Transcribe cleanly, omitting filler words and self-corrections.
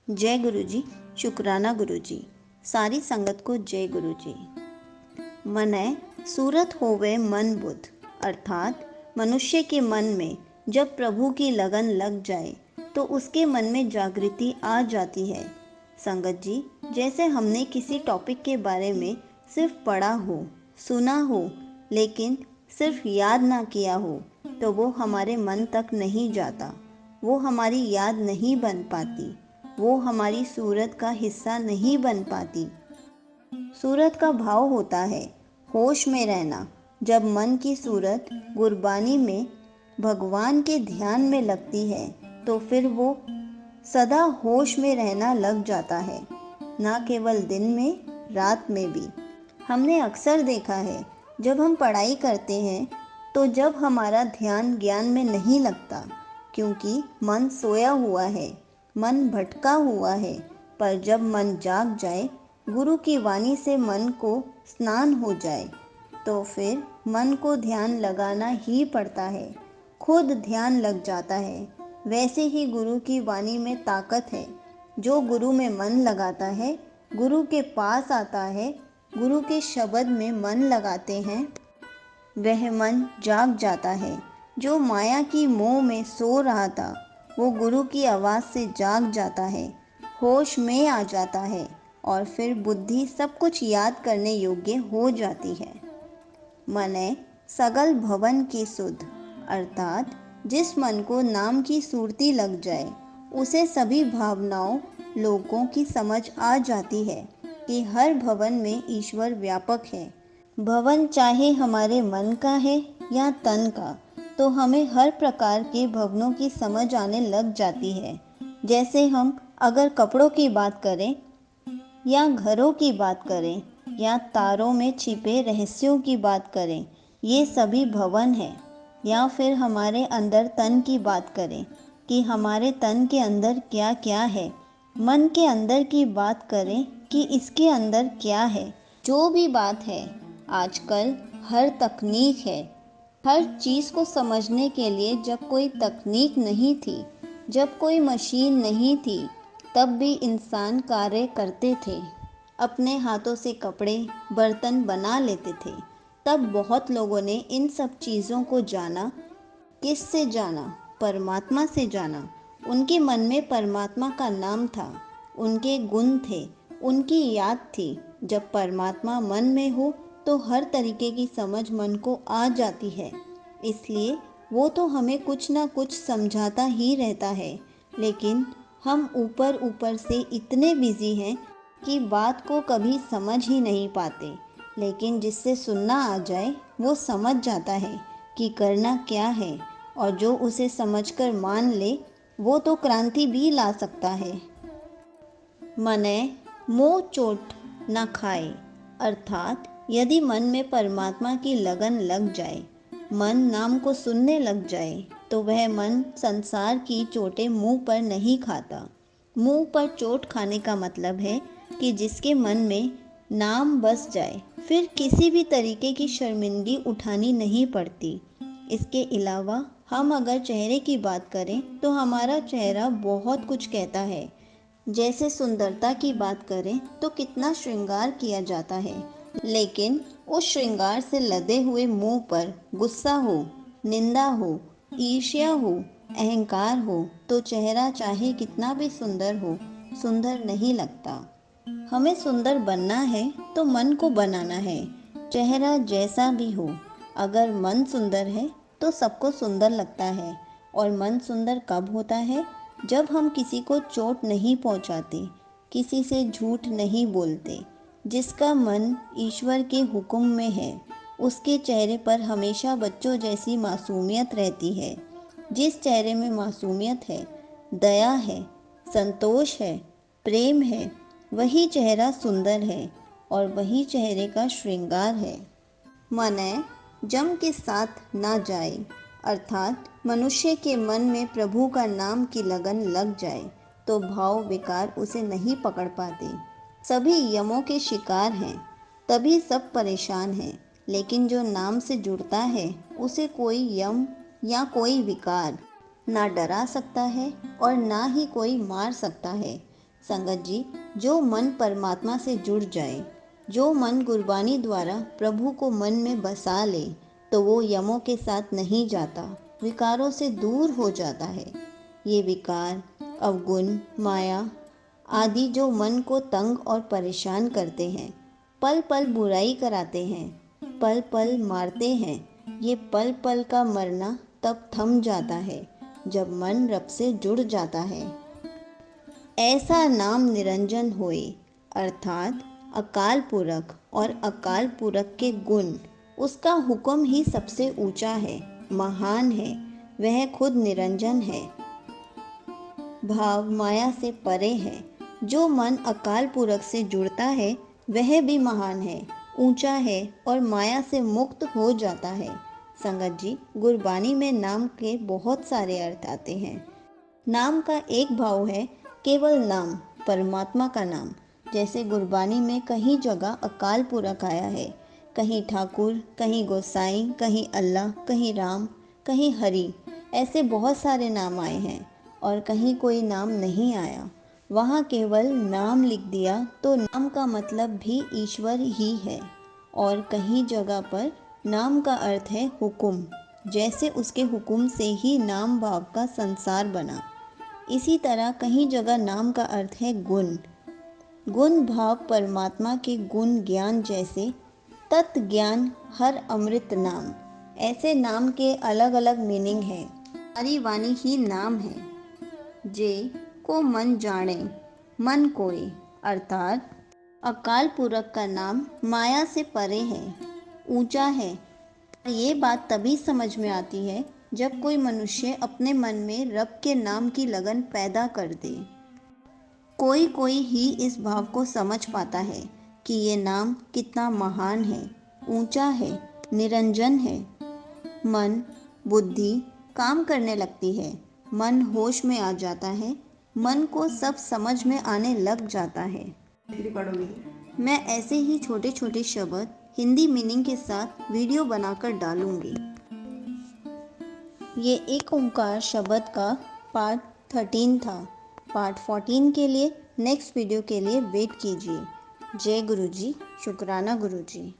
जय गुरु जी। शुक्राना गुरु जी। सारी संगत को जय गुरु जी। मनय सूरत होवे मन बुध, अर्थात मनुष्य के मन में जब प्रभु की लगन लग जाए तो उसके मन में जागृति आ जाती है। संगत जी, जैसे हमने किसी टॉपिक के बारे में सिर्फ पढ़ा हो, सुना हो, लेकिन सिर्फ याद ना किया हो तो वो हमारे मन तक नहीं जाता, वो हमारी याद नहीं बन पाती, वो हमारी सूरत का हिस्सा नहीं बन पाती। सूरत का भाव होता है होश में रहना। जब मन की सूरत गुरबानी में भगवान के ध्यान में लगती है तो फिर वो सदा होश में रहना लग जाता है, ना केवल दिन में, रात में भी। हमने अक्सर देखा है जब हम पढ़ाई करते हैं तो जब हमारा ध्यान ज्ञान में नहीं लगता, क्योंकि मन सोया हुआ है, मन भटका हुआ है। पर जब मन जाग जाए, गुरु की वाणी से मन को स्नान हो जाए, तो फिर मन को ध्यान लगाना ही पड़ता है, खुद ध्यान लग जाता है। वैसे ही गुरु की वाणी में ताकत है। जो गुरु में मन लगाता है, गुरु के पास आता है, गुरु के शब्द में मन लगाते हैं, वह मन जाग जाता है। जो माया की मोह में सो रहा था, वो गुरु की आवाज़ से जाग जाता है, होश में आ जाता है और फिर बुद्धि सब कुछ याद करने योग्य हो जाती है। मनय सगल भवन की सुध, अर्थात जिस मन को नाम की सुरती लग जाए, उसे सभी भावनाओं, लोगों की समझ आ जाती है कि हर भवन में ईश्वर व्यापक है। भवन चाहे हमारे मन का है या तन का, तो हमें हर प्रकार के भवनों की समझ आने लग जाती है। जैसे हम अगर कपड़ों की बात करें या घरों की बात करें या तारों में छिपे रहस्यों की बात करें, ये सभी भवन हैं। या फिर हमारे अंदर तन की बात करें कि हमारे तन के अंदर क्या क्या है, मन के अंदर की बात करें कि इसके अंदर क्या है। जो भी बात है, आजकल हर तकनीक है। हर चीज़ को समझने के लिए जब कोई तकनीक नहीं थी, जब कोई मशीन नहीं थी, तब भी इंसान कार्य करते थे, अपने हाथों से कपड़े बर्तन बना लेते थे। तब बहुत लोगों ने इन सब चीज़ों को जाना। किससे जाना? परमात्मा से जाना। उनके मन में परमात्मा का नाम था, उनके गुण थे, उनकी याद थी। जब परमात्मा मन में हो तो हर तरीके की समझ मन को आ जाती है। इसलिए वो तो हमें कुछ ना कुछ समझाता ही रहता है, लेकिन हम ऊपर ऊपर से इतने बिजी हैं कि बात को कभी समझ ही नहीं पाते। लेकिन जिससे सुनना आ जाए वो समझ जाता है कि करना क्या है, और जो उसे समझकर मान ले वो तो क्रांति भी ला सकता है। मनय मोह चोट न खाए, अर्थात यदि मन में परमात्मा की लगन लग जाए, मन नाम को सुनने लग जाए, तो वह मन संसार की चोटें मुंह पर नहीं खाता। मुंह पर चोट खाने का मतलब है कि जिसके मन में नाम बस जाए, फिर किसी भी तरीके की शर्मिंदगी उठानी नहीं पड़ती। इसके अलावा हम अगर चेहरे की बात करें तो हमारा चेहरा बहुत कुछ कहता है। जैसे सुंदरता की बात करें तो कितना श्रृंगार किया जाता है, लेकिन उस श्रृंगार से लदे हुए मुंह पर गुस्सा हो, निंदा हो, ईर्ष्या हो, अहंकार हो, तो चेहरा चाहे कितना भी सुंदर हो, सुंदर नहीं लगता। हमें सुंदर बनना है तो मन को बनाना है। चेहरा जैसा भी हो, अगर मन सुंदर है तो सबको सुंदर लगता है। और मन सुंदर कब होता है? जब हम किसी को चोट नहीं पहुंचाते, किसी से झूठ नहीं बोलते। जिसका मन ईश्वर के हुक्म में है, उसके चेहरे पर हमेशा बच्चों जैसी मासूमियत रहती है। जिस चेहरे में मासूमियत है, दया है, संतोष है, प्रेम है, वही चेहरा सुंदर है और वही चेहरे का श्रृंगार है। मनय जम के साथ ना जाए, अर्थात मनुष्य के मन में प्रभु का नाम की लगन लग जाए तो भाव विकार उसे नहीं पकड़ पाते। सभी यमों के शिकार हैं, तभी सब परेशान हैं। लेकिन जो नाम से जुड़ता है, उसे कोई यम या कोई विकार ना डरा सकता है और ना ही कोई मार सकता है। संगत जी, जो मन परमात्मा से जुड़ जाए, जो मन गुरबानी द्वारा प्रभु को मन में बसा ले, तो वो यमों के साथ नहीं जाता, विकारों से दूर हो जाता है। ये विकार, अवगुण, माया आदि जो मन को तंग और परेशान करते हैं, पल पल बुराई कराते हैं, पल पल मारते हैं, ये पल पल का मरना तब थम जाता है जब मन रब से जुड़ जाता है। ऐसा नाम निरंजन होए, अर्थात अकाल पुरख और अकाल पुरख के गुण, उसका हुक्म ही सबसे ऊंचा है, महान है, वह खुद निरंजन है, भाव माया से परे है। जो मन अकाल पुरख से जुड़ता है वह भी महान है, ऊंचा है और माया से मुक्त हो जाता है। संगत जी, गुरबानी में नाम के बहुत सारे अर्थ आते हैं। नाम का एक भाव है केवल नाम, परमात्मा का नाम। जैसे गुरबानी में कहीं जगह अकाल पुरख आया है, कहीं ठाकुर, कहीं गोसाई, कहीं अल्लाह, कहीं राम, कहीं हरि, ऐसे बहुत सारे नाम आए हैं। और कहीं कोई नाम नहीं आया, वहाँ केवल नाम लिख दिया, तो नाम का मतलब भी ईश्वर ही है। और कहीं जगह पर नाम का अर्थ है हुक्म, जैसे उसके हुक्म से ही नाम भाव का संसार बना। इसी तरह कहीं जगह नाम का अर्थ है गुण, गुण भाव परमात्मा के गुण ज्ञान, जैसे तत् ज्ञान हर अमृत नाम। ऐसे नाम के अलग अलग मीनिंग है। सारी वाणी ही नाम है। जे को मन जाने मन कोई, अर्थात अकाल पुरख का नाम माया से परे है, ऊंचा है। ये बात तभी समझ में आती है जब कोई मनुष्य अपने मन में रब के नाम की लगन पैदा कर दे। कोई कोई ही इस भाव को समझ पाता है कि ये नाम कितना महान है, ऊंचा है, निरंजन है। मन, बुद्धि काम करने लगती है, मन होश में आ जाता है, मन को सब समझ में आने लग जाता है। मैं ऐसे ही छोटे छोटे शब्द हिंदी मीनिंग के साथ वीडियो बनाकर डालूंगी। ये एक ओंकार शब्द का पार्ट 13 था। पार्ट 14 के लिए नेक्स्ट वीडियो के लिए वेट कीजिए। जय गुरु जी, शुक्राना गुरु जी।